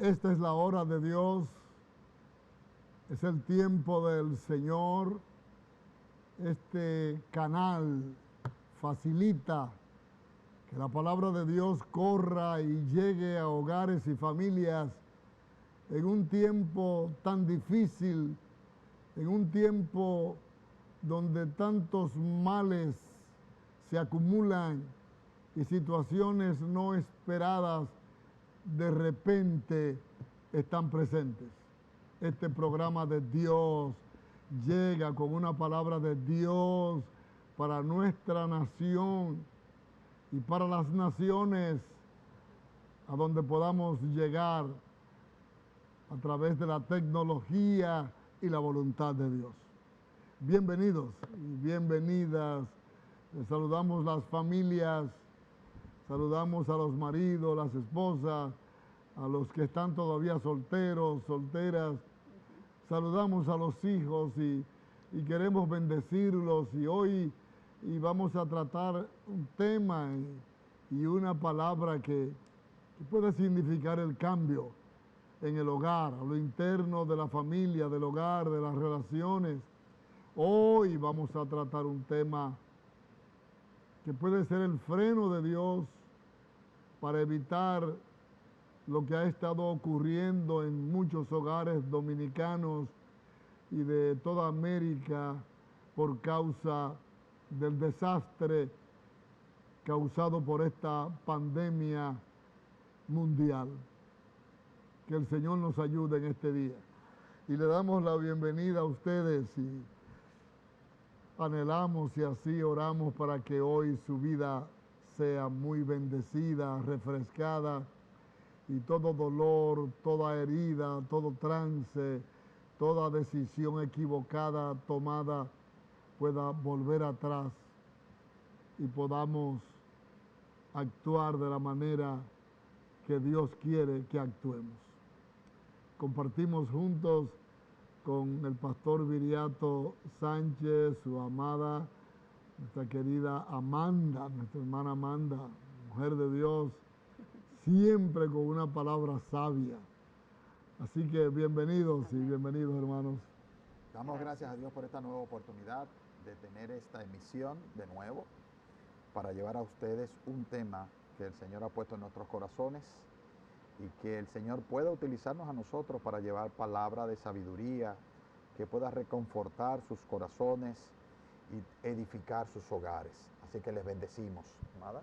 Esta es la hora de Dios, es el tiempo del Señor. Este canal facilita que la palabra de Dios corra y llegue a hogares y familias en un tiempo tan difícil, en un tiempo donde tantos males se acumulan y situaciones no esperadas de repente están presentes. Este programa de Dios llega con una palabra de Dios para nuestra nación y para las naciones a donde podamos llegar a través de la tecnología y la voluntad de Dios. Bienvenidos y bienvenidas. Les saludamos las familias, saludamos a los maridos, las esposas, a los que están todavía solteros, solteras. Saludamos a los hijos y queremos bendecirlos. Y hoy vamos a tratar un tema y una palabra que puede significar el cambio en el hogar, a lo interno de la familia, del hogar, de las relaciones. Hoy vamos a tratar un tema que puede ser el freno de Dios para evitar lo que ha estado ocurriendo en muchos hogares dominicanos y de toda América por causa del desastre causado por esta pandemia mundial. Que el Señor nos ayude en este día. Y le damos la bienvenida a ustedes y anhelamos y así oramos para que hoy su vida sea muy bendecida, refrescada, y todo dolor, toda herida, todo trance, toda decisión equivocada tomada pueda volver atrás y podamos actuar de la manera que Dios quiere que actuemos. Compartimos juntos con el pastor Viriato Sánchez, su amada, nuestra querida Amanda, nuestra hermana Amanda, mujer de Dios, siempre con una palabra sabia. Así que bienvenidos y bienvenidos, hermanos. Damos gracias a Dios por esta nueva oportunidad de tener esta emisión de nuevo para llevar a ustedes un tema que el Señor ha puesto en nuestros corazones y que el Señor pueda utilizarnos a nosotros para llevar palabra de sabiduría que pueda reconfortar sus corazones y edificar sus hogares. Así que les bendecimos, amada.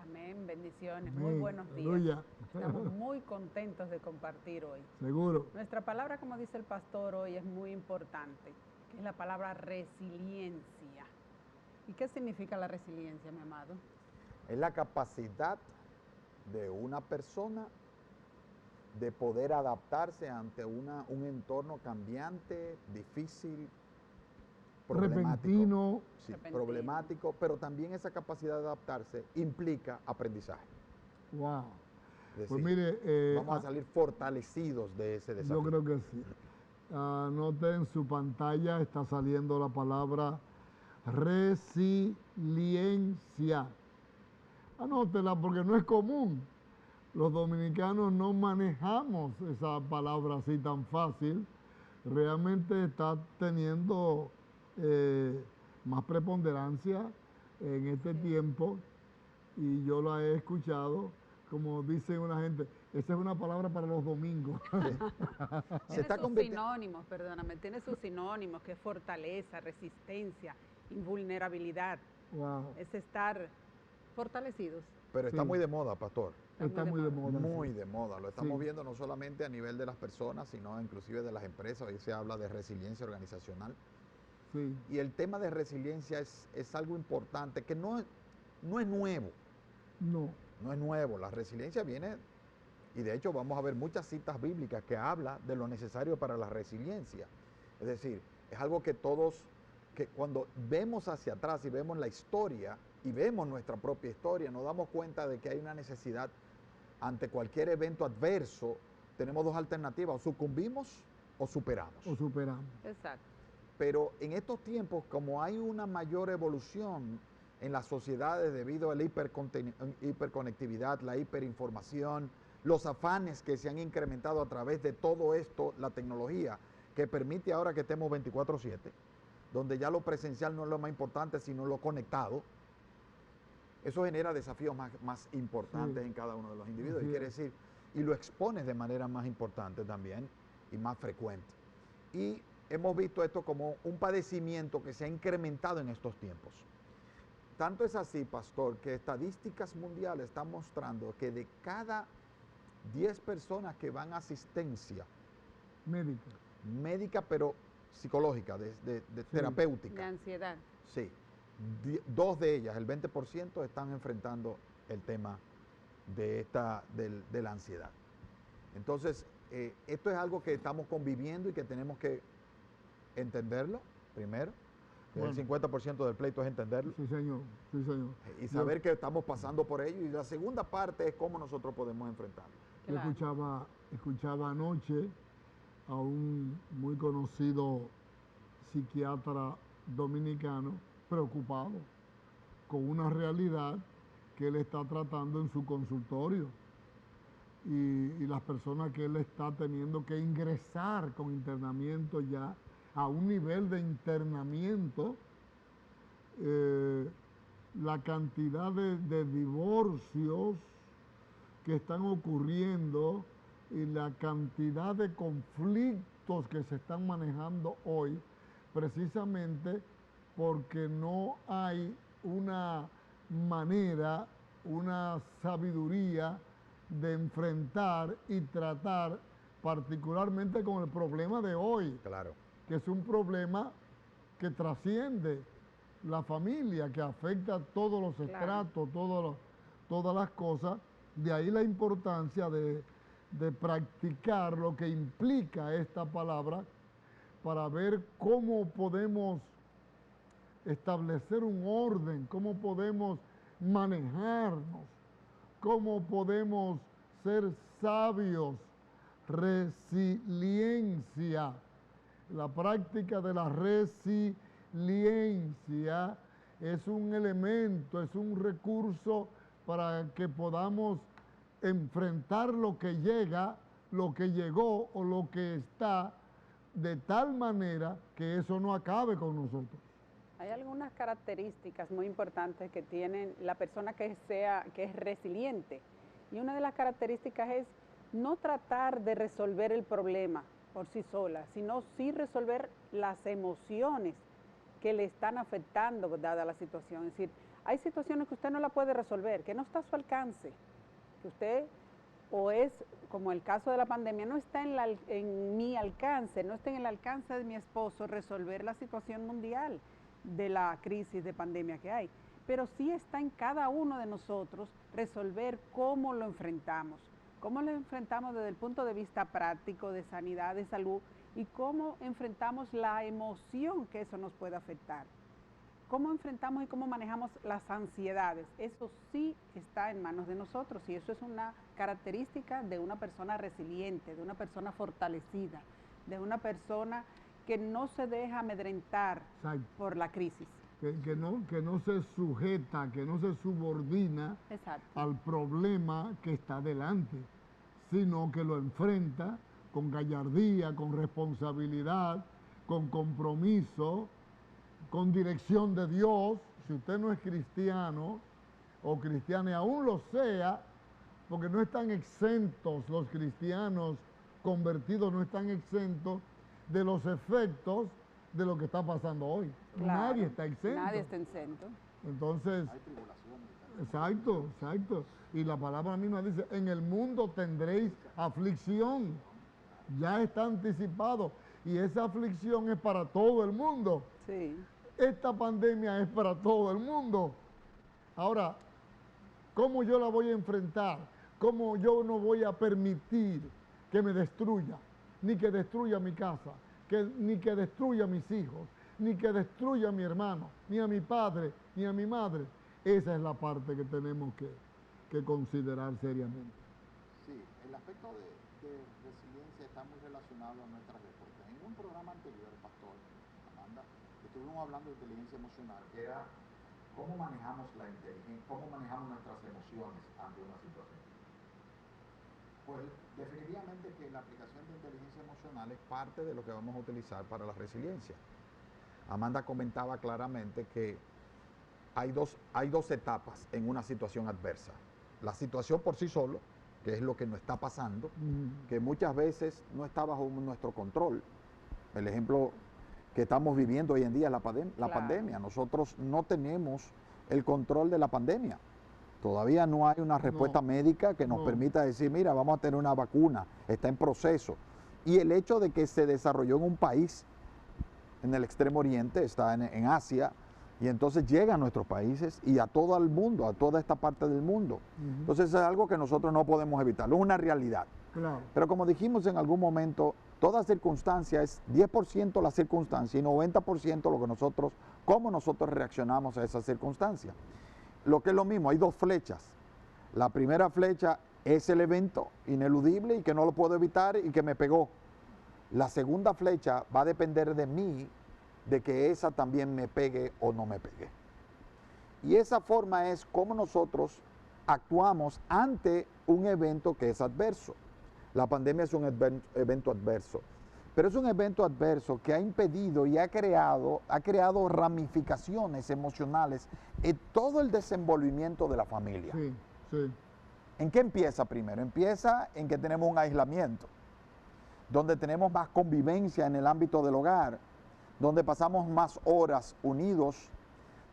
Amén, bendiciones, Amén. muy buenos días. Aleluya. Estamos muy contentos de compartir hoy. Seguro. Nuestra palabra, como dice el pastor hoy, es muy importante, que es la palabra resiliencia. ¿Y qué significa la resiliencia, mi amado? Es la capacidad de una persona de poder adaptarse ante un entorno cambiante, difícil, Repentino. Sí, Repentino. problemático, pero también esa capacidad de adaptarse implica aprendizaje. Wow. Es Pues decir, mire, vamos a salir fortalecidos de ese desafío. yo creo que sí. Anoten en su pantalla, está saliendo la palabra resiliencia. Anótela porque no es común. Los dominicanos no manejamos esa palabra así tan fácil. Realmente está teniendo más preponderancia en este tiempo y yo la he escuchado, como dice una gente, esa es una palabra para los domingos. Se está Tiene sus convirtiendo. sinónimos, perdóname, tiene sus sinónimos, que es fortaleza, resistencia, invulnerabilidad. Wow. Es estar fortalecidos. Pero está Sí. muy de moda, pastor. Está muy de moda. Muy sí. de moda. Lo estamos Sí. viendo no solamente a nivel de las personas, sino inclusive de las empresas. Hoy se habla de resiliencia organizacional. Sí. Y el tema de resiliencia es algo importante que no es nuevo. No. No es nuevo. La resiliencia viene, y de hecho vamos a ver muchas citas bíblicas que hablan de lo necesario para la resiliencia. Es decir, es algo que todos, que cuando vemos hacia atrás y vemos la historia y vemos nuestra propia historia, nos damos cuenta de que hay una necesidad ante cualquier evento adverso. Tenemos dos alternativas: o sucumbimos o superamos. O superamos. Exacto. Pero en estos tiempos, como hay una mayor evolución en las sociedades debido a la hiperconectividad, la hiperinformación, los afanes que se han incrementado a través de todo esto, la tecnología, que permite ahora que estemos 24/7, donde ya lo presencial no es lo más importante, sino lo conectado. Eso genera desafíos más importantes en cada uno de los individuos. Y quiere decir, y lo expones de manera más importante también y más frecuente. Y hemos visto esto como un padecimiento que se ha incrementado en estos tiempos. Tanto es así, pastor, que estadísticas mundiales están mostrando que de cada 10 personas que van a asistencia médica, pero psicológica, de terapéutica. De ansiedad. Sí. 2 de ellas, el 20%, están enfrentando el tema de la ansiedad. Entonces, esto es algo que estamos conviviendo y que tenemos que entenderlo primero. Bueno, el 50% del pleito es entenderlo. Sí, señor. Sí, señor. Y saber que estamos pasando por ello. Y la segunda parte es cómo nosotros podemos enfrentarlo. Claro. Yo escuchaba anoche a un muy conocido psiquiatra dominicano preocupado con una realidad que él está tratando en su consultorio y las personas que él está teniendo que ingresar con internamiento ya a un nivel de internamiento, la cantidad de divorcios que están ocurriendo y la cantidad de conflictos que se están manejando hoy, precisamente porque no hay una manera, una sabiduría de enfrentar y tratar particularmente con el problema de hoy. Claro. Que es un problema que trasciende la familia, que afecta a todos los estratos, todas las cosas. De ahí la importancia de practicar lo que implica esta palabra para ver cómo podemos establecer un orden, cómo podemos manejarnos, cómo podemos ser sabios, resiliencia. La práctica de la resiliencia es un elemento, es un recurso para que podamos enfrentar lo que llega, lo que llegó o lo que está, de tal manera que eso no acabe con nosotros. Hay algunas características muy importantes que tienen la persona que es resiliente. Y una de las características es no tratar de resolver el problema por sí sola, sino sí resolver las emociones que le están afectando dada la situación. Es decir, hay situaciones que usted no la puede resolver, que no está a su alcance, que usted, o es como el caso de la pandemia, no está en mi alcance, no está en el alcance de mi esposo resolver la situación mundial de la crisis de pandemia que hay, pero sí está en cada uno de nosotros resolver cómo lo enfrentamos desde el punto de vista práctico, de sanidad, de salud, y cómo enfrentamos la emoción que eso nos puede afectar. Cómo enfrentamos y cómo manejamos las ansiedades. Eso sí está en manos de nosotros y eso es una característica de una persona resiliente, de una persona fortalecida, de una persona que no se deja amedrentar por la crisis. Que no se sujeta, que no se subordina al problema que está delante, sino que lo enfrenta con gallardía, con responsabilidad, con compromiso, con dirección de Dios. Si usted no es cristiano o cristiana, y aún lo sea, porque no están exentos los cristianos convertidos, no están exentos de los efectos de lo que está pasando hoy. Claro, nadie está exento. Nadie está exento. Entonces, exacto. Y la palabra misma dice, en el mundo tendréis aflicción. Ya está anticipado. Y esa aflicción es para todo el mundo. Sí. Esta pandemia es para todo el mundo. Ahora, ¿cómo yo la voy a enfrentar? ¿Cómo yo no voy a permitir que me destruya? Ni que destruya mi casa, ni que destruya a mis hijos, ni que destruya a mi hermano, ni a mi padre, ni a mi madre. Esa es la parte que tenemos que considerar seriamente. Sí, el aspecto de resiliencia está muy relacionado a nuestras respuestas. En un programa anterior, pastor Amanda, estuvimos hablando de inteligencia emocional, que era cómo manejamos la inteligencia, cómo manejamos nuestras emociones ante una situación. Pues definitivamente que la aplicación de inteligencia emocional es parte de lo que vamos a utilizar para la resiliencia. Amanda comentaba claramente que hay dos etapas en una situación adversa. La situación por sí solo, que es lo que nos está pasando, que muchas veces no está bajo nuestro control. El ejemplo que estamos viviendo hoy en día es la pandemia. Nosotros no tenemos el control de la pandemia. Todavía no hay una respuesta médica que nos permita decir, mira, vamos a tener una vacuna, está en proceso. Y el hecho de que se desarrolló en un país, en el Extremo Oriente, está en Asia, y entonces llega a nuestros países y a todo el mundo, a toda esta parte del mundo. Entonces es algo que nosotros no podemos evitar, es una realidad. Claro. Pero como dijimos en algún momento, toda circunstancia es 10% la circunstancia y 90% lo que nosotros, cómo nosotros reaccionamos a esa circunstancia. Lo que es lo mismo, hay dos flechas. La primera flecha es el evento ineludible y que no lo puedo evitar y que me pegó. La segunda flecha va a depender de mí, de que esa también me pegue o no me pegue. Y esa forma es cómo nosotros actuamos ante un evento que es adverso. La pandemia es un evento adverso, pero es un evento adverso que ha impedido y ha creado ramificaciones emocionales en todo el desenvolvimiento de la familia. Sí, sí. ¿En qué empieza primero? Empieza en que tenemos un aislamiento, donde tenemos más convivencia en el ámbito del hogar, donde pasamos más horas unidos,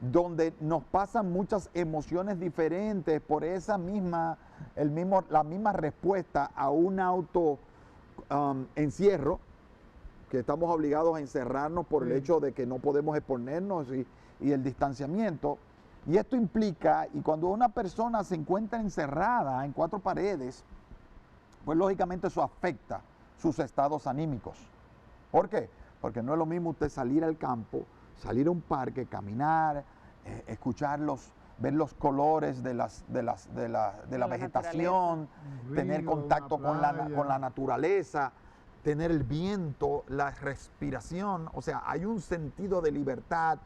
donde nos pasan muchas emociones diferentes por esa la misma respuesta a un encierro, que estamos obligados a encerrarnos por el hecho de que no podemos exponernos y el distanciamiento. Y esto implica, y cuando una persona se encuentra encerrada en cuatro paredes, pues lógicamente eso afecta sus estados anímicos. ¿Por qué? Porque no es lo mismo usted salir al campo, salir a un parque, caminar, ver los colores de la vegetación, tener contacto con la naturaleza, tener el viento, la respiración. O sea, hay un sentido de libertad,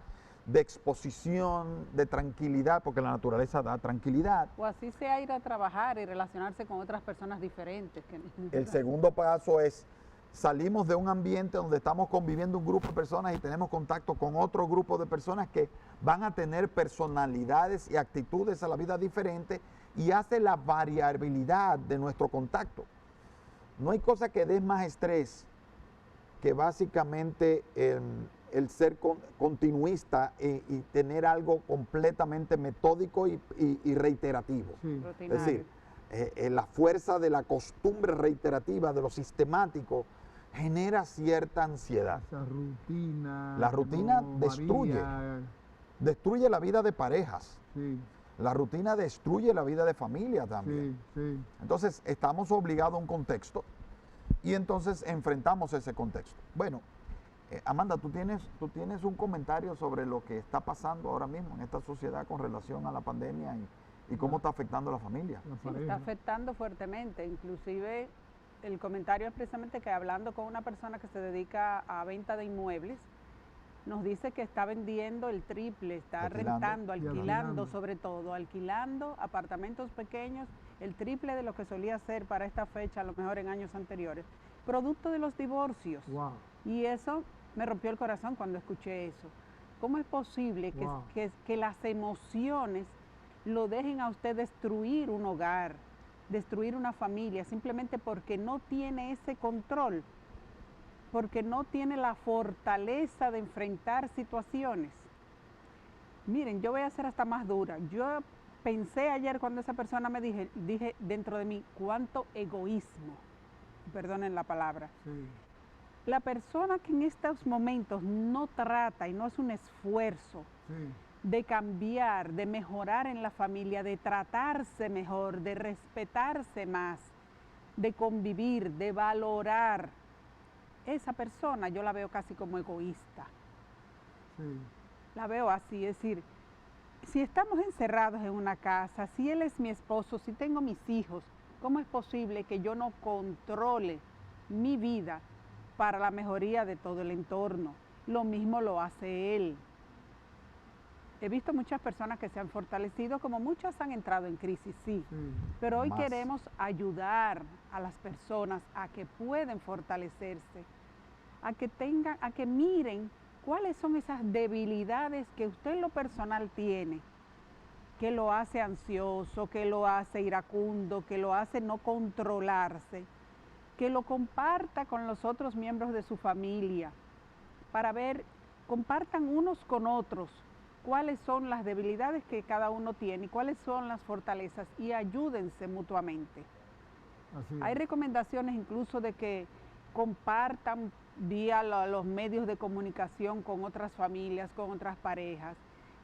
de exposición, de tranquilidad, porque la naturaleza da tranquilidad. O así sea ir a trabajar y relacionarse con otras personas diferentes. El segundo paso es, salimos de un ambiente donde estamos conviviendo un grupo de personas y tenemos contacto con otro grupo de personas que van a tener personalidades y actitudes a la vida diferentes y hace la variabilidad de nuestro contacto. No hay cosa que dé más estrés que básicamente el ser continuista y tener algo completamente metódico y reiterativo. Sí. Es decir, la fuerza de la costumbre reiterativa, de lo sistemático, genera cierta ansiedad. Esa rutina. La rutina destruye la vida de parejas. Sí. La rutina destruye la vida de familia también. Sí, sí. Entonces, estamos obligados a un contexto y entonces enfrentamos ese contexto. Bueno, Amanda, tú tienes un comentario sobre lo que está pasando ahora mismo en esta sociedad con relación a la pandemia y cómo está afectando a la familia. Sí, está afectando fuertemente. Inclusive, el comentario es precisamente que hablando con una persona que se dedica a venta de inmuebles, nos dice que está vendiendo el triple, está rentando, alquilando sobre todo, alquilando apartamentos pequeños, el triple de lo que solía ser para esta fecha, a lo mejor en años anteriores, producto de los divorcios. Wow. Y eso me rompió el corazón cuando escuché eso. ¿Cómo es posible que las emociones lo dejen a usted destruir un hogar, destruir una familia, simplemente porque no tiene ese control? Porque no tiene la fortaleza de enfrentar situaciones. Miren, yo voy a ser hasta más dura. Yo pensé ayer cuando esa persona me dije dentro de mí, cuánto egoísmo, perdonen la palabra. Sí. La persona que en estos momentos no trata y no hace un esfuerzo de cambiar, de mejorar en la familia, de tratarse mejor, de respetarse más, de convivir, de valorar, esa persona yo la veo casi como egoísta. Sí. La veo así, es decir, si estamos encerrados en una casa, si él es mi esposo, si tengo mis hijos, ¿cómo es posible que yo no controle mi vida para la mejoría de todo el entorno? Lo mismo lo hace él. He visto muchas personas que se han fortalecido, como muchas han entrado en crisis, sí. Sí. Pero hoy Más. queremos ayudar a las personas a que pueden fortalecerse, a que miren cuáles son esas debilidades que usted en lo personal tiene, que lo hace ansioso, que lo hace iracundo, que lo hace no controlarse, que lo comparta con los otros miembros de su familia, para ver, compartan unos con otros cuáles son las debilidades que cada uno tiene y cuáles son las fortalezas y ayúdense mutuamente. Así Hay es. recomendaciones incluso de que compartan vía los medios de comunicación con otras familias, con otras parejas,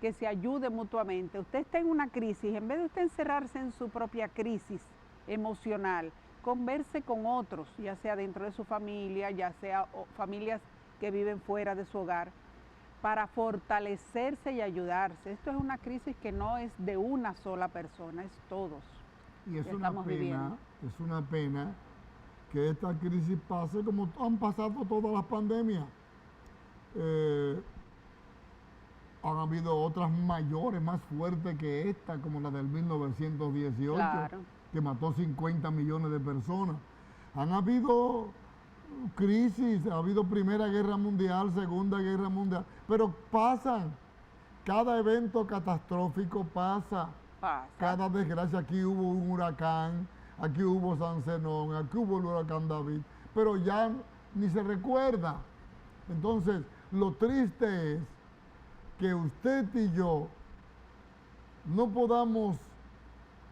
que se ayuden mutuamente. Usted está en una crisis, en vez de usted encerrarse en su propia crisis emocional, converse con otros, ya sea dentro de su familia, ya sea familias que viven fuera de su hogar, para fortalecerse y ayudarse. Esto es una crisis que no es de una sola persona, es todos. Y es que una estamos viviendo. pena que esta crisis pase como han pasado todas las pandemias. Han habido otras mayores, más fuertes que esta, como la del 1918, Claro. que mató 50 millones de personas. Han habido crisis, ha habido Primera Guerra Mundial, Segunda Guerra Mundial, pero pasan. Cada evento catastrófico pasa. Pasa. Cada desgracia, aquí hubo un huracán, aquí hubo San Zenón, aquí hubo el huracán David, pero ya ni se recuerda. Entonces, lo triste es que usted y yo no podamos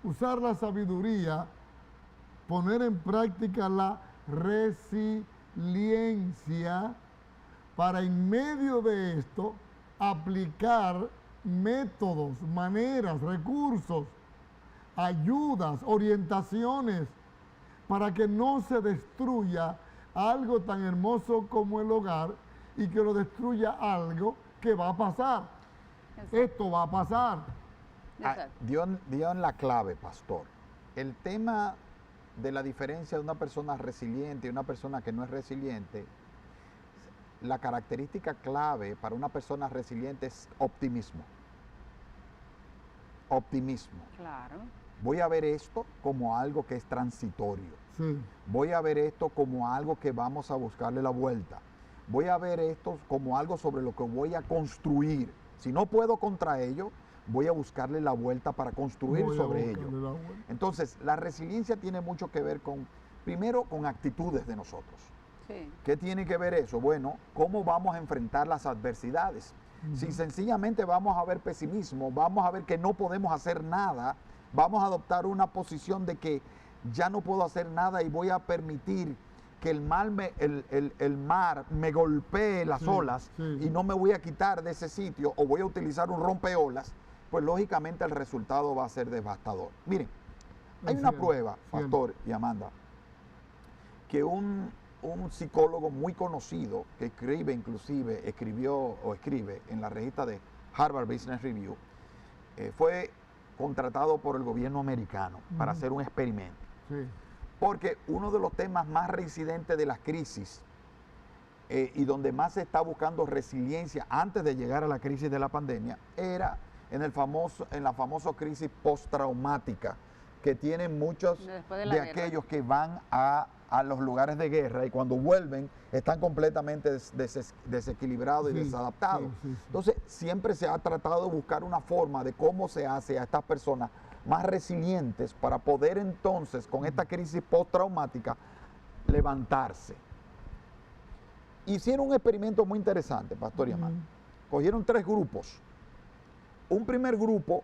usar la sabiduría, poner en práctica la resiliencia para en medio de esto aplicar métodos, maneras, recursos, ayudas, orientaciones para que no se destruya algo tan hermoso como el hogar y que lo destruya algo que va a pasar. Exacto. Esto va a pasar. Exacto. Dio en la clave, pastor. El tema de la diferencia de una persona resiliente y una persona que no es resiliente, la característica clave para una persona resiliente es optimismo. Optimismo. Claro. Voy a ver esto como algo que es transitorio. Sí, Voy a ver esto como algo que vamos a buscarle la vuelta. Voy a ver esto como algo sobre lo que voy a construir. Si no puedo contra ello, voy a buscarle la vuelta para construir voy a sobre buscarle ello. la vuelta. Entonces, la resiliencia tiene mucho que ver con, primero, con actitudes de nosotros. Sí. ¿Qué tiene que ver eso? Bueno, ¿cómo vamos a enfrentar las adversidades? Si sencillamente vamos a ver pesimismo, vamos a ver que no podemos hacer nada, vamos a adoptar una posición de que ya no puedo hacer nada y voy a permitir que el mar me golpee las Sí, olas sí. y no me voy a quitar de ese sitio o voy a utilizar un rompeolas, pues lógicamente el resultado va a ser devastador. Miren, hay Es una cierto, prueba, cierto. Pastor y Amanda, que un psicólogo muy conocido que escribió en la revista de Harvard Business Review, fue contratado por el gobierno americano para hacer un experimento. Sí, Porque uno de los temas más reincidentes de las crisis y donde más se está buscando resiliencia antes de llegar a la crisis de la pandemia era en la famosa crisis postraumática que tienen muchos Después de de la guerra. aquellos que van a los lugares de guerra y cuando vuelven están completamente desequilibrados y Sí, desadaptados. sí, sí, sí. Entonces siempre se ha tratado de buscar una forma de cómo se hace a estas personas más resilientes para poder entonces con esta crisis postraumática levantarse. Hicieron un experimento muy interesante, Pastor y Amanda. Cogieron 3 grupos. Un primer grupo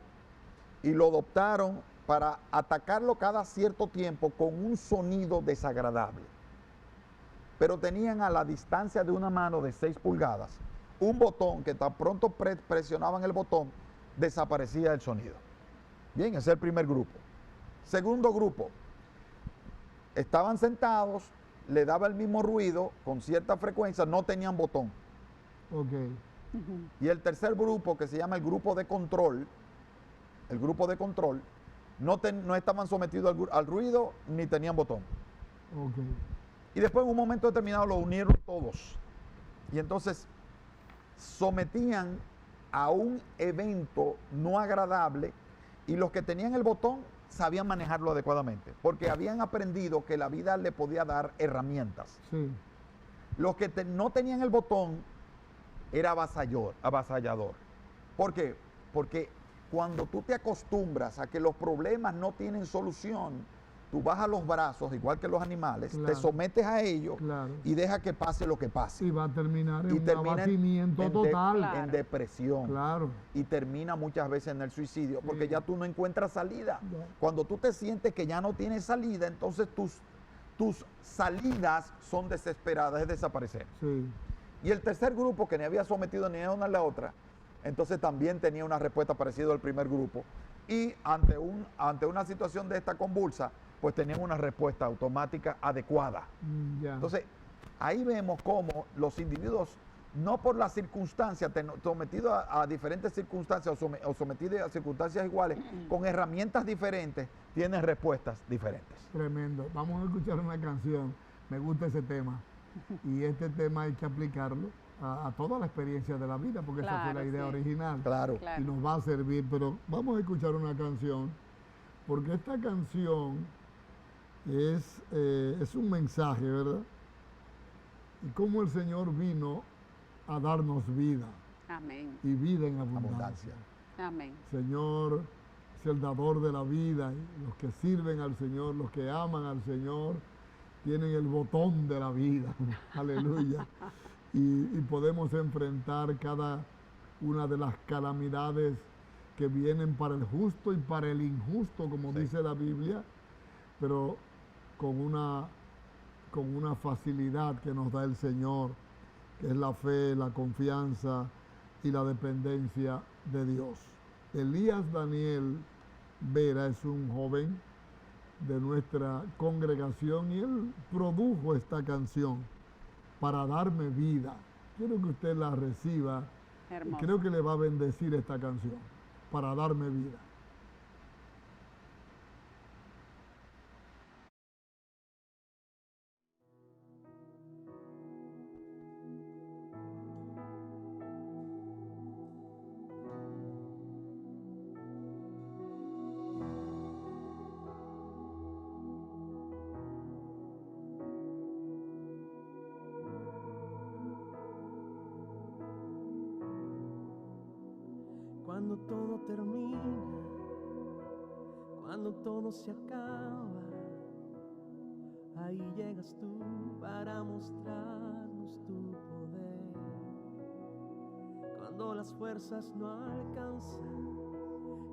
y lo adoptaron para atacarlo cada cierto tiempo con un sonido desagradable. Pero tenían a la distancia de una mano de 6 pulgadas un botón que tan pronto presionaban el botón, desaparecía el sonido. Bien, ese es el primer grupo. Segundo grupo, estaban sentados, le daba el mismo ruido con cierta frecuencia, no tenían botón. ok. Y el tercer grupo, que se llama el grupo de control, no estaban sometidos al ruido ni tenían botón. Ok. Y después en un momento determinado lo unieron todos. Y entonces sometían a un evento no agradable, y los que tenían el botón sabían manejarlo adecuadamente, porque habían aprendido que la vida le podía dar herramientas. Sí. Los que no tenían el botón era avasallador. ¿Por qué? Porque cuando tú te acostumbras a que los problemas no tienen solución, tú bajas los brazos, igual que los animales, claro, te sometes a ellos, claro, y deja que pase lo que pase. Y va a terminar en Y un termina abatimiento total. Claro. en depresión. Claro. Y termina muchas veces en el suicidio, porque Sí. ya tú no encuentras salida. Ya. Cuando tú te sientes que ya no tienes salida, entonces tus salidas son desesperadas, es desaparecer. Sí. Y el tercer grupo, que ni había sometido ni a una ni a la otra, entonces también tenía una respuesta parecida al primer grupo. Y ante una situación de esta convulsa, pues tenían una respuesta automática adecuada. Ya. Entonces, ahí vemos cómo los individuos, no por las circunstancias, sometidos a diferentes circunstancias o sometidos a circunstancias iguales, con herramientas diferentes, tienen respuestas diferentes. Tremendo. Vamos a escuchar una canción. Me gusta ese tema. Y este tema hay que aplicarlo a toda la experiencia de la vida, porque esa fue la Claro, idea sí. original. Claro. Claro. Y nos va a servir. Pero vamos a escuchar una canción, porque esta canción es un mensaje, ¿verdad? Y cómo el Señor vino a darnos vida, Amén. y vida en abundancia. Abundancia. Amén. Señor es el dador de la vida, y los que sirven al Señor, los que aman al Señor, tienen el botón de la vida. Aleluya. Y podemos enfrentar cada una de las calamidades que vienen para el justo y para el injusto, como Sí. dice la Biblia, pero con una facilidad que nos da el Señor, que es la fe, la confianza y la dependencia de Dios. Elías Daniel Vera es un joven de nuestra congregación, y él produjo esta canción, Para darme vida. Quiero que usted la reciba, y Hermoso. creo que le va a bendecir esta canción, Para darme vida. Cuando todo termina, cuando todo se acaba, ahí llegas tú para mostrarnos tu poder. Cuando las fuerzas no alcanzan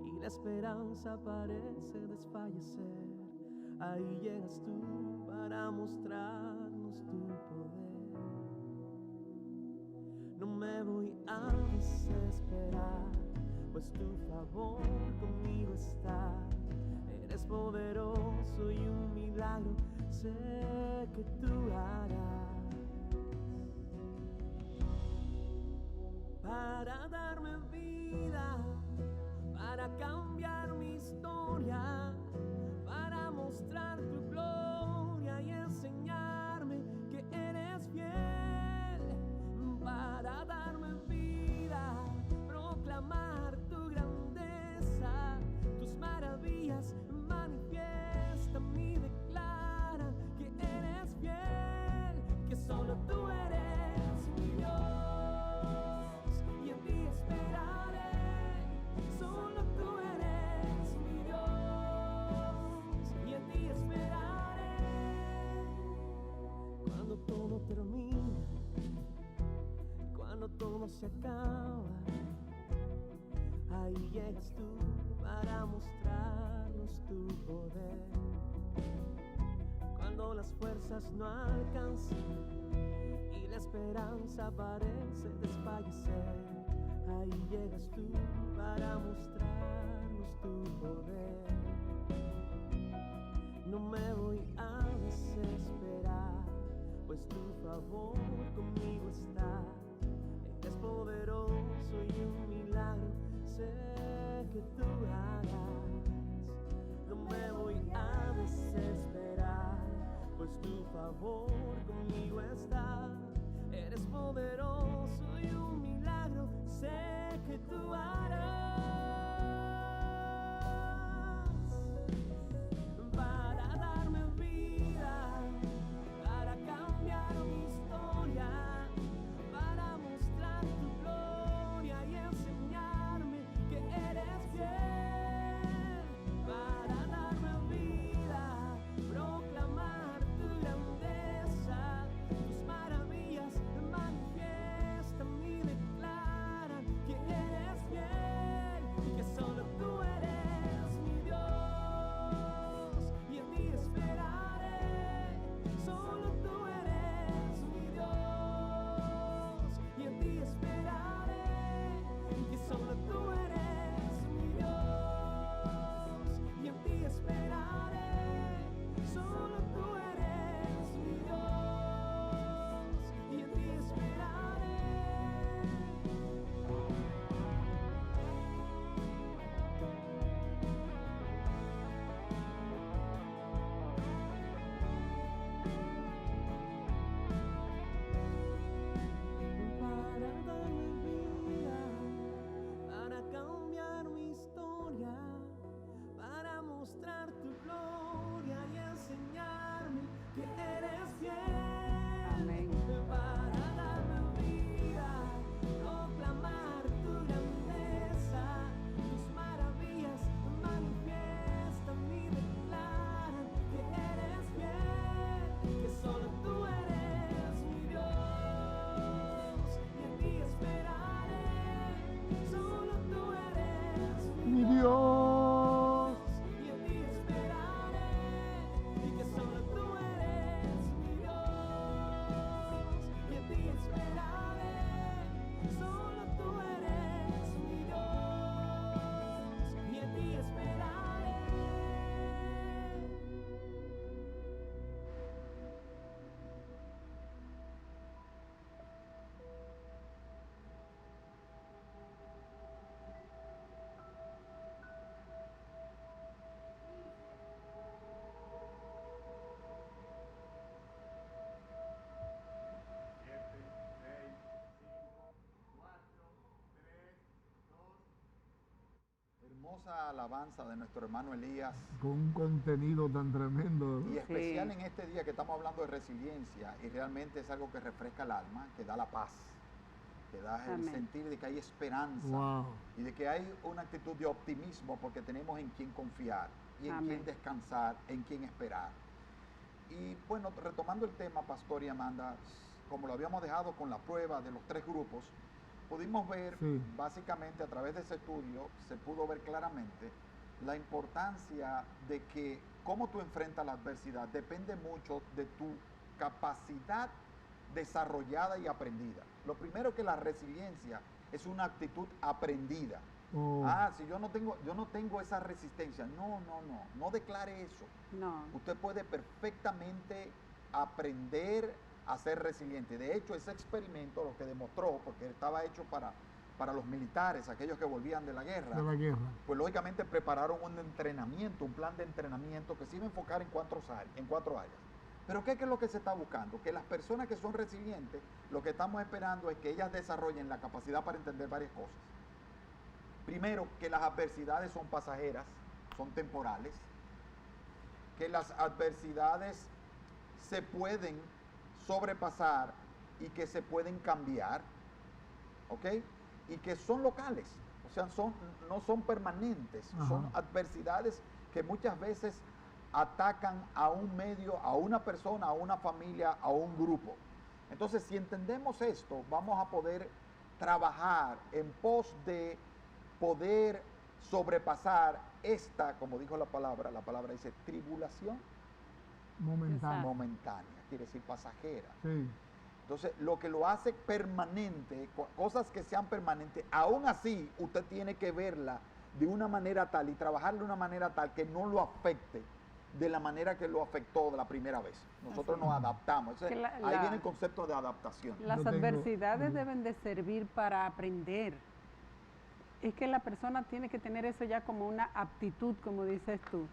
y la esperanza parece desfallecer, ahí llegas tú para mostrarnos tu poder. No me voy a desesperar, pues tu favor conmigo está. Eres poderoso y un milagro sé que tú harás. Para darme vida, para cambiar mi historia, para mostrar tu gloria y enseñarme que eres fiel. Para darme vida, proclamar tu grandeza, tus maravillas manifiestan y declaran que eres fiel, que solo tú eres mi Dios, y en ti esperaré. Solo tú eres mi Dios, y en ti esperaré. Cuando todo termina, cuando todo se acaba, ahí llegas tú para mostrarnos tu poder. Cuando las fuerzas no alcanzan y la esperanza parece desfallecer, ahí llegas tú para mostrarnos tu poder. No me voy a desesperar, pues tu favor conmigo está. Eres poderoso y un milagro sé que tú harás. No me voy a desesperar, pues tu favor conmigo está. Eres poderoso y un milagro sé que tú harás para darme vida, para cambiar mi historia, para mostrar tu gloria y enseñarme que eres fiel, para darme vida, proclamar tu grandeza, tus maravillas me manifiestan y declaran que eres fiel y que solo tú eres mi Dios, y en ti esperaré, solo tú eres mi Dios, y en ti esperaré, y que solo tú eres mi Dios, y en ti esperaré, solo tú eres mi Dios, y en ti esperaré. Para darme vida, para cambiar mi historia, para mostrar tu gloria y enseñarme que eres fiel. Amén. Para darme vida, proclamar tu grandeza, tus maravillas me manifiestan y declaran que eres fiel, que solo tú eres mi Dios, y en ti esperaré, solo tú eres Mi Dios, y en ti esperaré, y que solo tú eres mi Dios, y en ti esperaré, solo tú eres mi Dios, y en ti esperaré. Hermosa alabanza de nuestro hermano Elías. con un contenido tan tremendo. Y especial Sí. en este día que estamos hablando de resiliencia, y realmente es algo que refresca el alma, que da la paz, que da el Amén. sentir de que hay esperanza Wow. y de que hay una actitud de optimismo porque tenemos en quién confiar y en Amén. quién descansar, en quién esperar. Y bueno, retomando el tema, Pastor y Amanda, como lo habíamos dejado con la prueba de los 3 grupos, pudimos ver Sí. básicamente a través de ese estudio, se pudo ver claramente la importancia de que cómo tú enfrentas la adversidad depende mucho de tu capacidad desarrollada y aprendida. Lo primero que la resiliencia es una actitud aprendida. Oh, Si yo no tengo esa resistencia, no declare eso. No. Usted puede perfectamente aprender a ser resiliente. De hecho, ese experimento lo que demostró, porque estaba hecho para los militares, aquellos que volvían de la guerra, de la guerra. pues lógicamente prepararon un entrenamiento, un plan de entrenamiento que se iba a enfocar en 4 áreas. Pero ¿qué es lo que se está buscando? Que las personas que son resilientes, lo que estamos esperando es que ellas desarrollen la capacidad para entender varias cosas. Primero, que las adversidades son pasajeras, son temporales, que las adversidades se pueden sobrepasar y que se pueden cambiar, ¿ok? Y que son locales, o sea, no son permanentes, son Ajá. adversidades que muchas veces atacan a un medio, a una persona, a una familia, a un grupo. Entonces, si entendemos esto, vamos a poder trabajar en pos de poder sobrepasar esta, como dijo la palabra dice tribulación Momentáneo. momentánea, quiere decir pasajera. Sí. Entonces, lo que lo hace permanente, cosas que sean permanentes, aún así usted tiene que verla de una manera tal y trabajarla de una manera tal que no lo afecte de la manera que lo afectó de la primera vez. Nosotros nos adaptamos. Entonces, Que ahí viene el concepto de adaptación. Las Yo tengo- adversidades deben de servir para aprender. Es que la persona tiene que tener eso ya como una aptitud, como dices tú,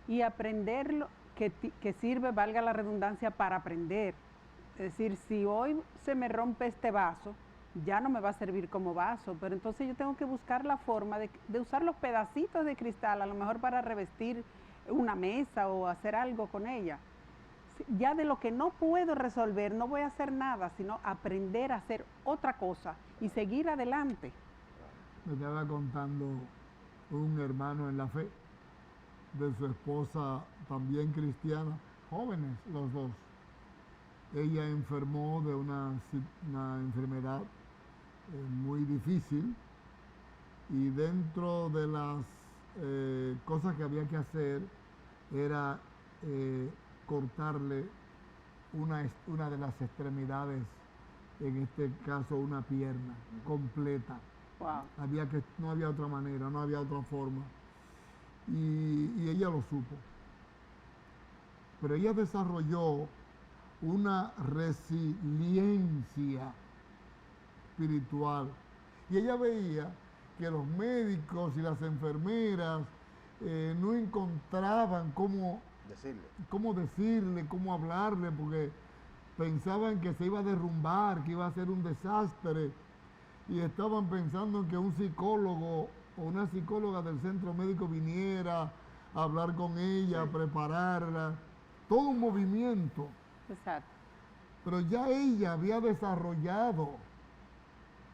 y aprenderlo, que sirve, valga la redundancia, para aprender. Es decir, si hoy se me rompe este vaso, ya no me va a servir como vaso, pero entonces yo tengo que buscar la forma de usar los pedacitos de cristal, a lo mejor para revestir una mesa o hacer algo con ella. Ya de lo que no puedo resolver, no voy a hacer nada, sino aprender a hacer otra cosa y seguir adelante. Me estaba contando un hermano en la fe de su esposa, también cristiana, jóvenes los dos. Ella enfermó de una enfermedad muy difícil, y dentro de las cosas que había que hacer era cortarle una de las extremidades, en este caso una pierna completa. Wow. No había otra manera, no había otra forma. Y ella lo supo. Pero ella desarrolló una resiliencia espiritual. Y ella veía que los médicos y las enfermeras no encontraban cómo decirle, cómo hablarle, porque pensaban que se iba a derrumbar, que iba a ser un desastre, y estaban pensando en que un psicólogo o una psicóloga del centro médico viniera a hablar con ella, a prepararla, todo un movimiento. Exacto. Pero ya ella había desarrollado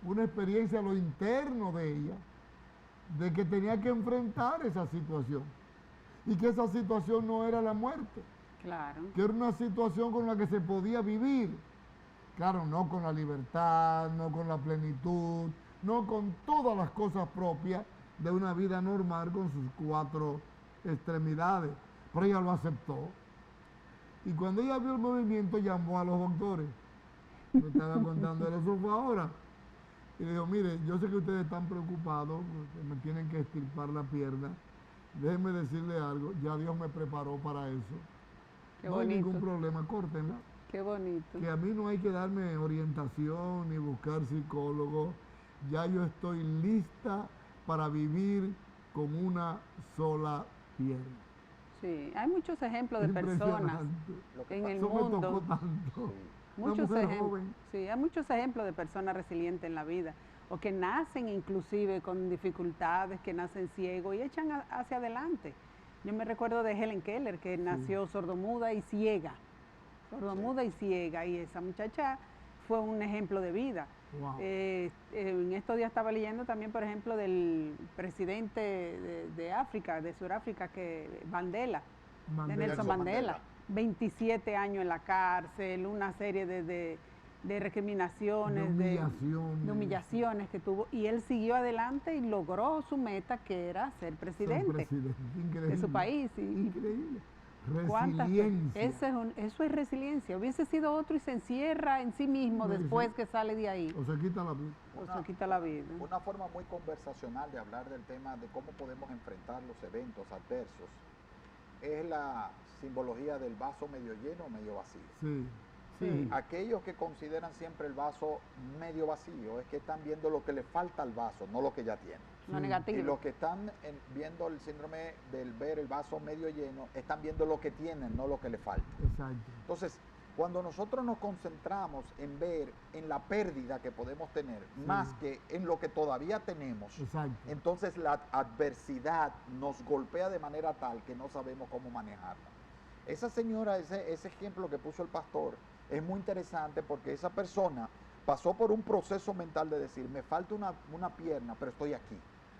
una experiencia a lo interno de ella, de que tenía que enfrentar esa situación, y que esa situación no era la muerte, Claro. que era una situación con la que se podía vivir. Claro, no con la libertad, no con la plenitud, no con todas las cosas propias de una vida normal con sus 4 extremidades, pero ella lo aceptó. Y cuando ella vio el movimiento, llamó a los doctores. Me estaba contando, eso fue ahora. Y le dijo, mire, yo sé que ustedes están preocupados, porque me tienen que extirpar la pierna. Déjenme decirle algo, ya Dios me preparó para eso. Qué no bonito. hay ningún problema, córtenla. Qué bonito. Que a mí no hay que darme orientación ni buscar psicólogo. Ya yo estoy lista para vivir con una sola pierna. Sí, hay muchos ejemplos de personas Impresionante. en el Eso me tocó mundo. tanto. Una Muchos mujer ejemplos. joven. Sí, hay muchos ejemplos de personas resilientes en la vida, o que nacen inclusive con dificultades, que nacen ciegos y echan hacia adelante. Yo me recuerdo de Helen Keller, que nació sordomuda y ciega. Sordomuda y ciega, y esa muchacha fue un ejemplo de vida. Wow. En estos días estaba leyendo también, por ejemplo, del presidente de África, de Sudáfrica, de Nelson Mandela. 27 años en la cárcel, una serie de recriminaciones, de humillaciones que tuvo, y él siguió adelante y logró su meta, que era ser presidente de su país. Increíble. Resiliencia. Resiliencia. Eso es resiliencia. Hubiese sido otro y se encierra en sí mismo después que sale de ahí. O se quita la vida. O se quita la vida. Una forma muy conversacional de hablar del tema de cómo podemos enfrentar los eventos adversos es la simbología del vaso medio lleno o medio vacío. Sí. Sí. Aquellos que consideran siempre el vaso medio vacío es que están viendo lo que le falta al vaso, no lo que ya tiene. Lo Sí. negativo. Y los que están viendo el síndrome del ver el vaso medio lleno, están viendo lo que tienen, no lo que le falta. Exacto. Entonces, cuando nosotros nos concentramos en ver en la pérdida que podemos tener, más que en lo que todavía tenemos, Exacto. entonces la adversidad nos golpea de manera tal que no sabemos cómo manejarla. Esa señora, ese ejemplo que puso el pastor, es muy interesante porque esa persona pasó por un proceso mental de decir, me falta una pierna, pero estoy aquí.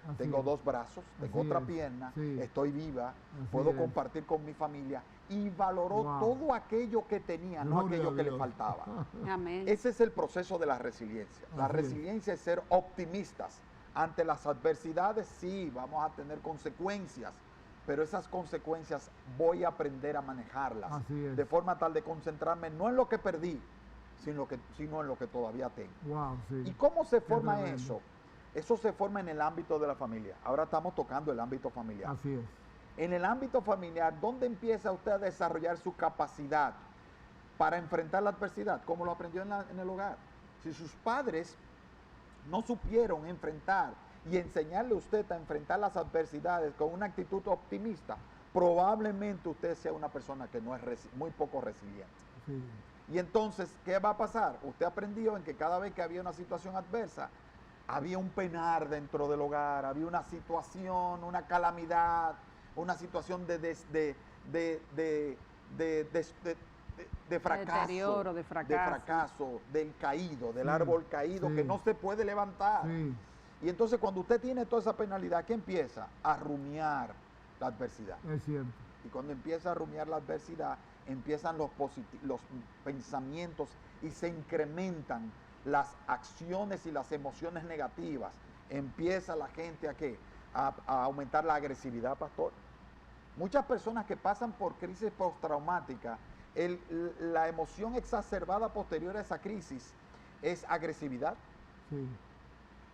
Así Tengo es. 2 brazos, tengo Así otra es. pierna, Sí. estoy viva, Así puedo es. compartir con mi familia, y valoró Wow. todo aquello que tenía, no Gloria aquello a que le Dios. faltaba. Amén. Ese es el proceso de la resiliencia. La Así es. resiliencia es ser optimistas. Ante las adversidades, sí, vamos a tener consecuencias, pero esas consecuencias voy a aprender a manejarlas. Así es. De forma tal de concentrarme no en lo que perdí, sino en lo que todavía tengo. Wow, sí. ¿Y cómo se forma tremendo. eso? Eso se forma en el ámbito de la familia. Ahora estamos tocando el ámbito familiar. Así es. En el ámbito familiar, ¿dónde empieza usted a desarrollar su capacidad para enfrentar la adversidad? Como lo aprendió en el hogar. Si sus padres no supieron enfrentar y enseñarle a usted a enfrentar las adversidades con una actitud optimista, probablemente usted sea una persona que no es muy poco resiliente. Sí. Y entonces, ¿qué va a pasar? Usted aprendió en que cada vez que había una situación adversa, había un penar dentro del hogar, había una situación, una calamidad, una situación de fracaso, deterioro, de fracaso. del caído, del Sí, árbol caído sí. que no se puede levantar. Sí, Y entonces cuando usted tiene toda esa penalidad, ¿qué empieza? A rumiar la adversidad. es cierto. Y cuando empieza a rumiar la adversidad, empiezan los pensamientos y se incrementan las acciones y las emociones negativas. Empieza la gente a aumentar la agresividad, pastor. Muchas personas que pasan por crisis postraumática, la emoción exacerbada posterior a esa crisis es agresividad. Sí,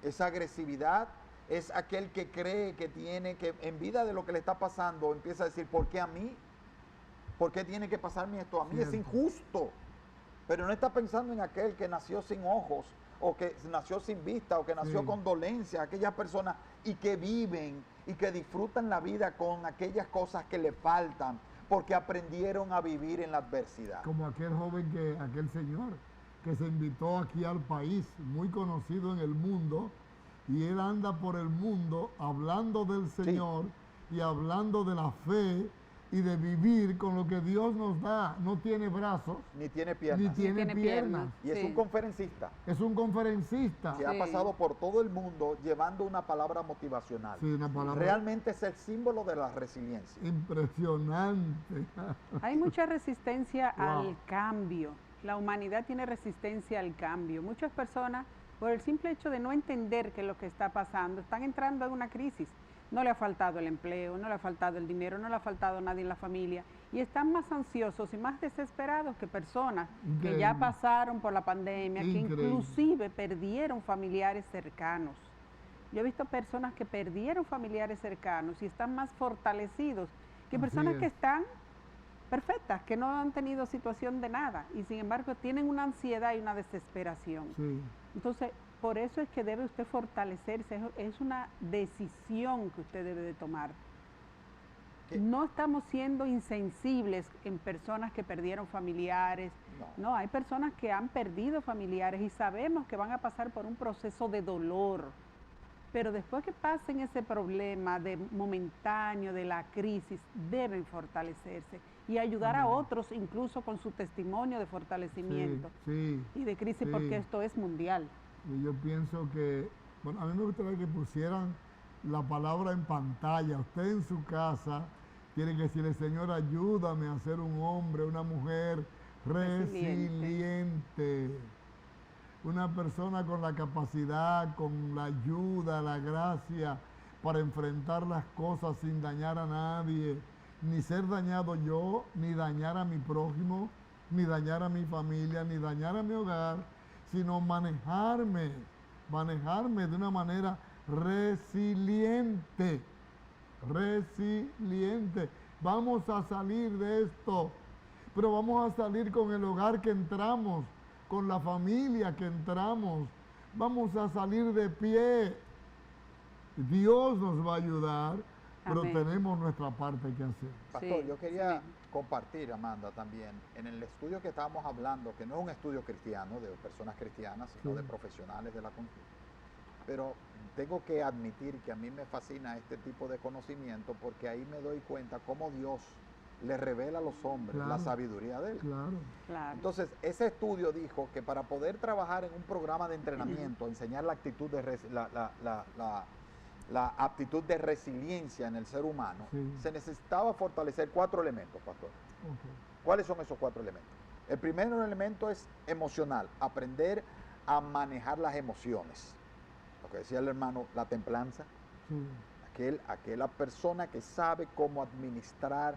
Esa agresividad es aquel que cree que tiene que, en vida de lo que le está pasando, empieza a decir, ¿por qué a mí? ¿Por qué tiene que pasarme esto a mí? Es Cierto. injusto. Pero no está pensando en aquel que nació sin ojos, o que nació sin vista, o que nació Sí. con dolencia, aquellas personas y que viven y que disfrutan la vida con aquellas cosas que le faltan, porque aprendieron a vivir en la adversidad. como aquel joven, aquel señor que se invitó aquí al país, muy conocido en el mundo, y él anda por el mundo hablando del Señor y hablando de la fe y de vivir con lo que Dios nos da. No tiene brazos, Ni tiene piernas. ni tiene piernas. Y es Sí. un conferencista Es un conferencista. que ha Sí. pasado por todo el mundo llevando una palabra motivacional. Sí, una palabra Realmente es el símbolo de la resiliencia. impresionante. Hay mucha resistencia Wow. al cambio. La humanidad tiene resistencia al cambio. Muchas personas, por el simple hecho de no entender qué es lo que está pasando, están entrando en una crisis. No le ha faltado el empleo, no le ha faltado el dinero, no le ha faltado nadie en la familia. Y están más ansiosos y más desesperados que personas que ya Increíble. pasaron por la pandemia, Increíble. que inclusive perdieron familiares cercanos. Yo he visto personas que perdieron familiares cercanos y están más fortalecidos que Así personas que es. están perfectas, que no han tenido situación de nada y sin embargo tienen una ansiedad y una desesperación. Sí, Entonces, por eso es que debe usted fortalecerse, es una decisión que usted debe de tomar. ¿Qué? No estamos siendo insensibles en personas que perdieron familiares, No. no, hay personas que han perdido familiares y sabemos que van a pasar por un proceso de dolor. Pero después que pasen ese problema de momentáneo, de la crisis, deben fortalecerse y ayudar a Amén. otros incluso con su testimonio de fortalecimiento sí. y de crisis sí. porque esto es mundial. Y yo pienso que, bueno, a mí me gustaría que pusieran la palabra en pantalla. Usted en su casa tiene que decirle, Señor, ayúdame a ser un hombre, una mujer resiliente. Una persona con la capacidad, con la ayuda, la gracia para enfrentar las cosas sin dañar a nadie, ni ser dañado yo, ni dañar a mi prójimo, ni dañar a mi familia, ni dañar a mi hogar, sino manejarme de una manera resiliente. Vamos a salir de esto, pero vamos a salir con el hogar que entramos, con la familia que entramos. Vamos a salir de pie. Dios nos va a ayudar, pero Amén. tenemos nuestra parte que hacer. Pastor, Sí, yo quería sí. compartir, Amanda, también, en el estudio que estábamos hablando, que no es un estudio cristiano, de personas cristianas, sino Sí. de profesionales de la consulta. Pero tengo que admitir que a mí me fascina este tipo de conocimiento porque ahí me doy cuenta cómo Dios le revela a los hombres la Claro. sabiduría de Él. Claro, Claro. Entonces, ese estudio dijo que para poder trabajar en un programa de entrenamiento, enseñar la actitud la aptitud de resiliencia en el ser humano, Sí. se necesitaba fortalecer 4 elementos, pastor. ok. ¿Cuáles son esos 4 elementos? El primer elemento es emocional, aprender a manejar las emociones. Lo que decía el hermano, la templanza, Sí. aquella persona que sabe cómo administrar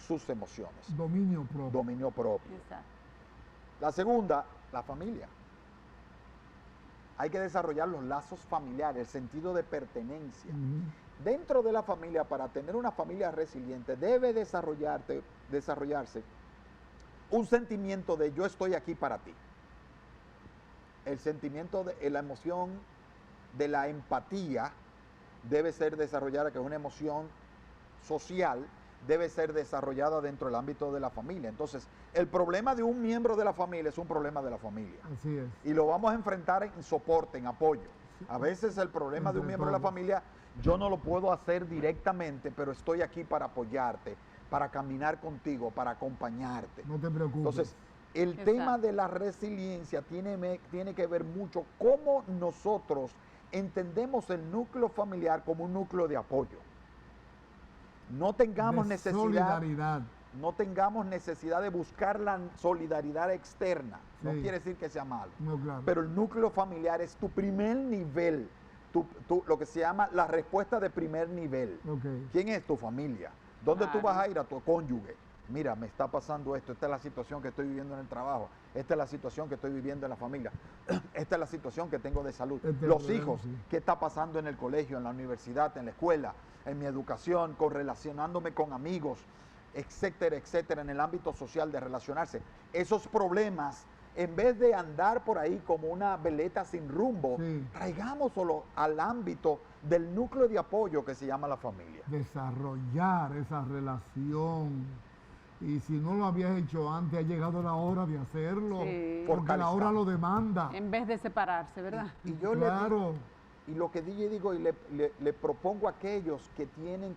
sus emociones, Dominio propio. dominio propio. Exacto. La segunda, la familia. Hay que desarrollar los lazos familiares, el sentido de pertenencia. Ujú. Dentro de la familia, para tener una familia resiliente, debe desarrollarse un sentimiento de yo estoy aquí para ti. El sentimiento de la emoción de la empatía debe ser desarrollada, que es una emoción social debe ser desarrollada dentro del ámbito de la familia. Entonces, el problema de un miembro de la familia es un problema de la familia. Así es. Y lo vamos a enfrentar en soporte, en apoyo. A veces el problema de un miembro de la familia, yo no lo puedo hacer directamente, pero estoy aquí para apoyarte, para caminar contigo, para acompañarte. No te preocupes. Entonces, el tema de la resiliencia tiene que ver mucho cómo nosotros entendemos el núcleo familiar como un núcleo de apoyo. No tengamos solidaridad. No tengamos necesidad de buscar la solidaridad externa. No Sí. quiere decir que sea malo. No, claro. Pero el núcleo familiar es tu primer nivel, lo que se llama la respuesta de primer nivel. Ok. ¿Quién es tu familia? ¿Dónde tú Claro. vas a ir? A tu cónyuge. Mira, me está pasando esto, esta es la situación que estoy viviendo en el trabajo, esta es la situación que estoy viviendo en la familia, esta es la situación que tengo de salud. Este es el Los problema, hijos, sí. ¿qué está pasando en el colegio, en la universidad, en la escuela, en mi educación, correlacionándome con amigos, etcétera, etcétera, en el ámbito social de relacionarse? Esos problemas, en vez de andar por ahí como una veleta sin rumbo, Sí. traigámoslo al ámbito del núcleo de apoyo que se llama la familia. Desarrollar esa relación. Y si no lo habías hecho antes, ha llegado la hora de hacerlo. Sí. Porque la hora lo demanda. En vez de separarse, ¿verdad? Y yo Claro. y lo que digo y le propongo a aquellos que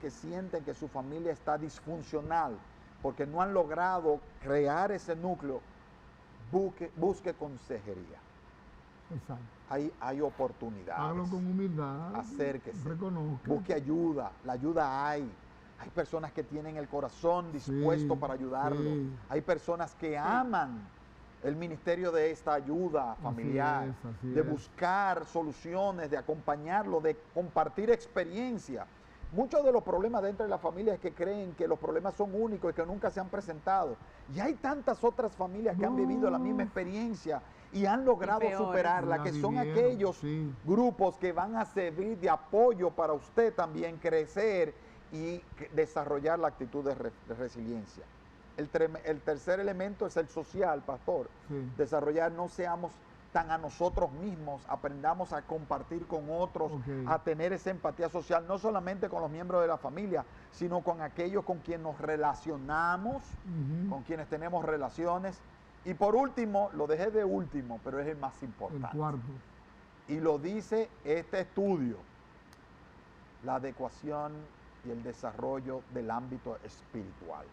sienten que su familia está disfuncional, porque no han logrado crear ese núcleo, busque consejería. Exacto. Hay oportunidades. Hágalo con humildad. Acérquese. Reconozca. Busque ayuda, la ayuda hay. Hay personas que tienen el corazón dispuesto Sí, para ayudarlo. sí. Hay personas que aman el ministerio de esta ayuda familiar, así de es. buscar soluciones, de acompañarlo, de compartir experiencia. Muchos de los problemas dentro de la familia es que creen que los problemas son únicos y que nunca se han presentado. Y hay tantas otras familias que han vivido la misma experiencia y han logrado peores. superarla, La que son vivieron, aquellos sí. grupos que van a servir de apoyo para usted también crecer y desarrollar la actitud de resiliencia. El tercer elemento es el social, pastor. Sí. Desarrollar, no seamos tan a nosotros mismos, aprendamos a compartir con otros, Ok. a tener esa empatía social, no solamente con los miembros de la familia, sino con aquellos con quienes nos relacionamos, Ujú. con quienes tenemos relaciones. Y por último, lo dejé de último, pero es el más El importante. cuarto. Y lo dice este estudio, la adecuación y el desarrollo del ámbito espiritual.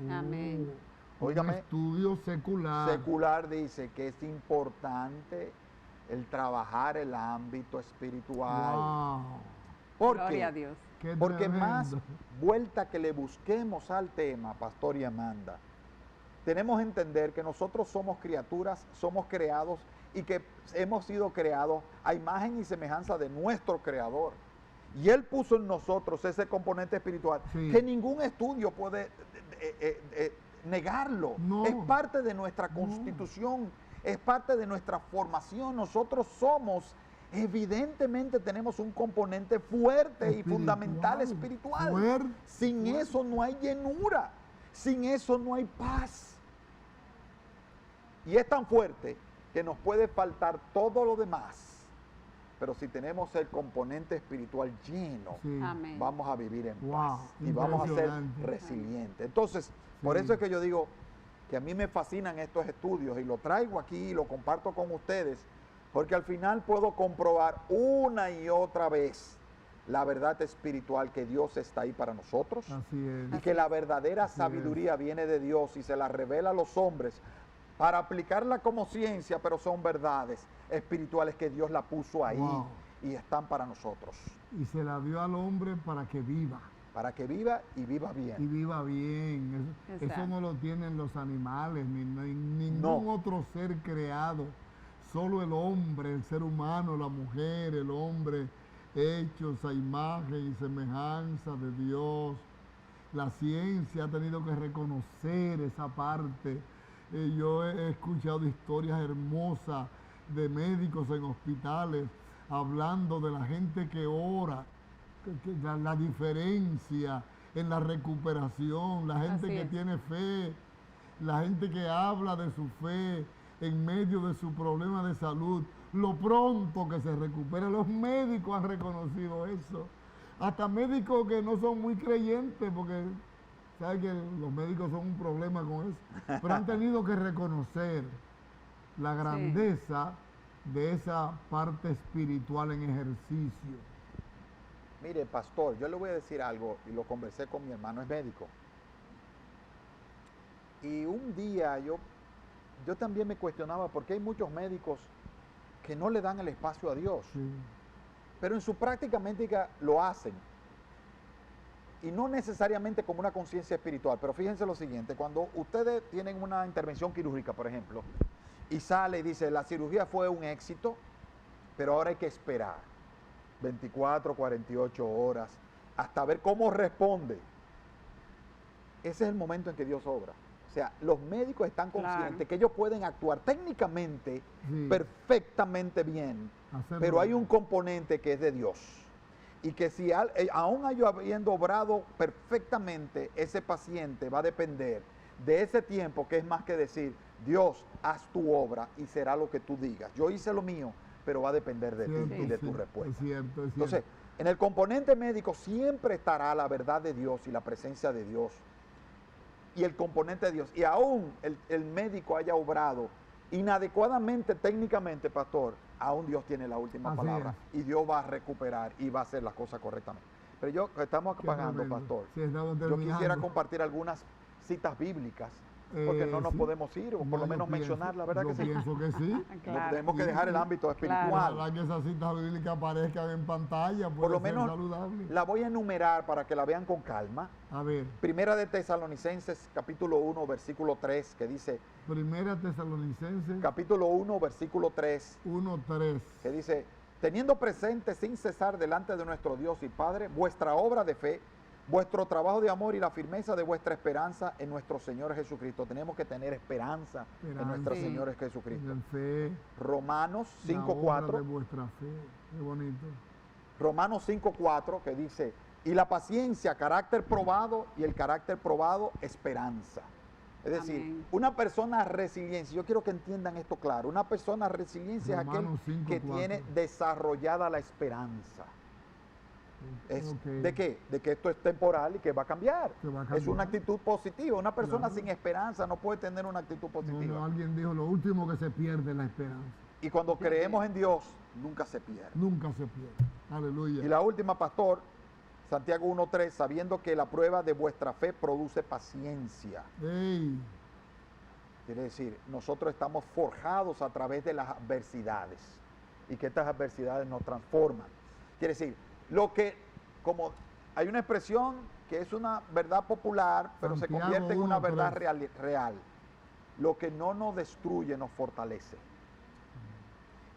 Amén. Óigame, Un estudio secular. secular dice que es importante el trabajar el ámbito espiritual. Wow. ¿Por Gloria a qué? Dios. Qué Porque tremendo. más vuelta que le busquemos al tema, Pastor y Amanda, tenemos que entender que nosotros somos criaturas, somos creados y que hemos sido creados a imagen y semejanza de nuestro Creador. Y Él puso en nosotros ese componente espiritual Sí. que ningún estudio puede negarlo. No. Es parte de nuestra constitución, es parte de nuestra formación. Nosotros somos, evidentemente tenemos un componente fuerte y fundamental espiritual. Fuerte, Sin fuerte. eso no hay llenura, sin eso no hay paz. Y es tan fuerte que nos puede faltar todo lo demás. Pero si tenemos el componente espiritual lleno, Sí. Amén. vamos a vivir en Wow, paz y vamos a ser impresionante. resilientes. Entonces, por Sí. eso es que yo digo que a mí me fascinan estos estudios y lo traigo aquí y lo comparto con ustedes, porque al final puedo comprobar una y otra vez la verdad espiritual que Dios está ahí para nosotros Así es. y que la verdadera Así es. sabiduría viene de Dios y se la revela a los hombres para aplicarla como ciencia, pero son verdades espirituales que Dios la puso ahí Wow. y están para nosotros, Y se la dio al hombre para que viva. para que viva y viva Y bien. viva bien. Eso Exacto. no lo tienen los animales, ni ningún No. otro ser creado. Solo el hombre, el ser humano, la mujer, el hombre, hechos a imagen y semejanza de Dios. La ciencia ha tenido que reconocer esa parte. Yo he escuchado historias hermosas de médicos en hospitales hablando de la gente que ora, la diferencia en la recuperación, la gente Así que es. tiene fe, la gente que habla de su fe en medio de su problema de salud, lo pronto que se recupera. Los médicos han reconocido eso. Hasta médicos que no son muy creyentes, porque ¿Sabe que los médicos son un problema con eso? Pero han tenido que reconocer la grandeza de esa parte espiritual en ejercicio. Mire, pastor, yo le voy a decir algo y lo conversé con mi hermano, es médico. Y un día yo también me cuestionaba por qué hay muchos médicos que no le dan el espacio a Dios. Sí. Pero en su práctica médica lo hacen. Y no necesariamente como una conciencia espiritual. Pero fíjense lo siguiente, cuando ustedes tienen una intervención quirúrgica, por ejemplo, y sale y dice, la cirugía fue un éxito, pero ahora hay que esperar 24, 48 horas hasta ver cómo responde. Ese es el momento en que Dios obra. O sea, los médicos están conscientes que ellos pueden actuar técnicamente perfectamente bien, pero hay un componente que es de Dios. Y que si aún ellos habiendo obrado perfectamente, ese paciente va a depender de ese tiempo, que es más que decir, Dios, haz tu obra y será lo que tú digas. Yo hice lo mío, pero va a depender de ti y de tu respuesta. Es cierto. Entonces, en el componente médico siempre estará la verdad de Dios y la presencia de Dios y el componente de Dios. Y aún el médico haya obrado inadecuadamente técnicamente, pastor, aún Dios tiene la última palabra y Dios va a recuperar y va a hacer las cosas correctamente. Pero estamos pagando, pastor. Yo quisiera compartir algunas citas bíblicas, porque no nos podemos ir, o por lo menos mencionar, la verdad que sí. Yo pienso que sí. Claro. Tenemos que dejar el ámbito espiritual. Ojalá que esas citas bíblicas aparezcan en pantalla, por lo menos saludable. La voy a enumerar para que la vean con calma. A ver. Primera de Tesalonicenses, capítulo 1, versículo 3, que dice... Primera Tesalonicenses. Capítulo 1, versículo 3. 1:3. Que dice, teniendo presente sin cesar delante de nuestro Dios y Padre, vuestra obra de fe, vuestro trabajo de amor y la firmeza de vuestra esperanza en nuestro Señor Jesucristo. Tenemos que tener esperanza en nuestro Señor Jesucristo. En fe, Romanos la obra 5:4. de vuestra fe. Qué bonito. Romanos 5:4, que dice, y la paciencia, carácter probado, y el carácter probado, esperanza. Es decir, Amén. una persona resiliente, yo quiero que entiendan esto claro, una persona resiliente es aquel Romanos 5:4. que tiene desarrollada la esperanza. ¿De qué? De que esto es temporal y que va a cambiar. Es una actitud positiva. Una persona sin esperanza no puede tener una actitud positiva. No, alguien dijo, lo último que se pierde es la esperanza. Y cuando creemos en Dios, nunca se pierde. Nunca se pierde. Aleluya. Y la última, pastor, Santiago 1:3, sabiendo que la prueba de vuestra fe produce paciencia. Ey. Quiere decir, nosotros estamos forjados a través de las adversidades y que estas adversidades nos transforman. Quiere decir, como hay una expresión que es una verdad popular, pero Santiago se convierte en una 1:3. verdad real. Lo que no nos destruye nos fortalece.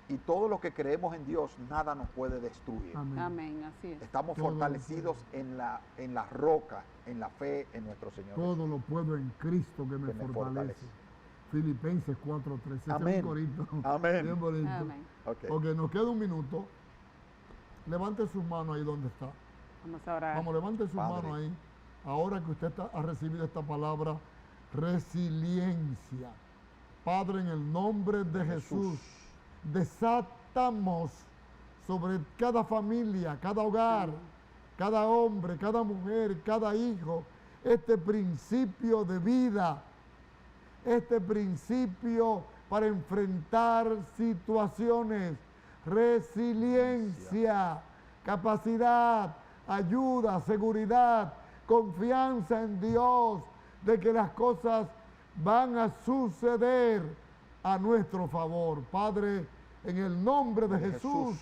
Y todo lo que creemos en Dios, nada nos puede destruir. Amén. Amén, así es. Estamos Todo lo fortalecidos en la roca, en la fe en nuestro Señor. Todo lo puedo en Cristo que me fortalece. Filipenses 4:13. Ese Amén. es un corito. Amén. Bien bonito. Amén. Ok. Ok, nos queda un minuto. Levante sus manos ahí donde está. Vamos a orar. Vamos, levante sus Padre. manos ahí. Ahora que usted ha recibido esta palabra, resiliencia. Padre, en el nombre de Jesús, desatamos sobre cada familia, cada hogar, cada hombre, cada mujer, cada hijo, este principio de vida, este principio para enfrentar situaciones, resiliencia, capacidad, ayuda, seguridad, confianza en Dios, de que las cosas van a suceder a nuestro favor. Padre, en el nombre de Jesús,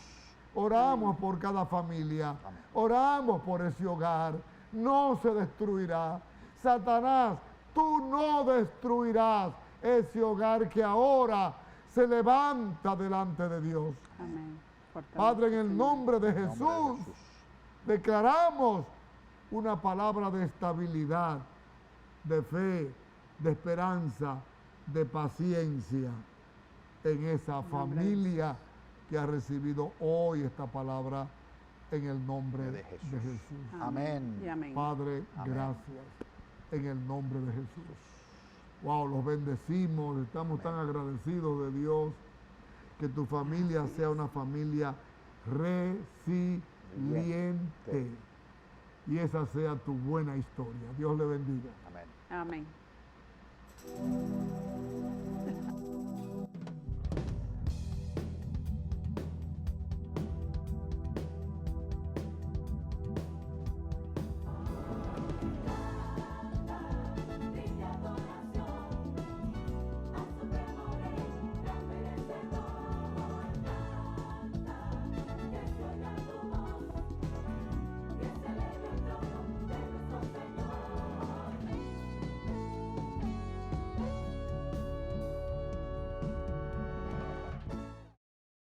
oramos por cada familia, oramos por ese hogar, no se destruirá. Satanás, tú no destruirás ese hogar que ahora se levanta delante de Dios. Amén. Padre, en el Señor. nombre de En el nombre de Jesús, declaramos una palabra de estabilidad, de fe, de esperanza, de paciencia en esa familia que ha recibido hoy esta palabra en el nombre De Jesús. de Jesús. Amén. Y amén. Padre, Amén. gracias en el nombre de Jesús. Wow, los bendecimos, estamos tan agradecidos de Dios, que tu familia sea una familia resiliente. y esa sea tu buena historia. Dios le bendiga. Amén. Amén.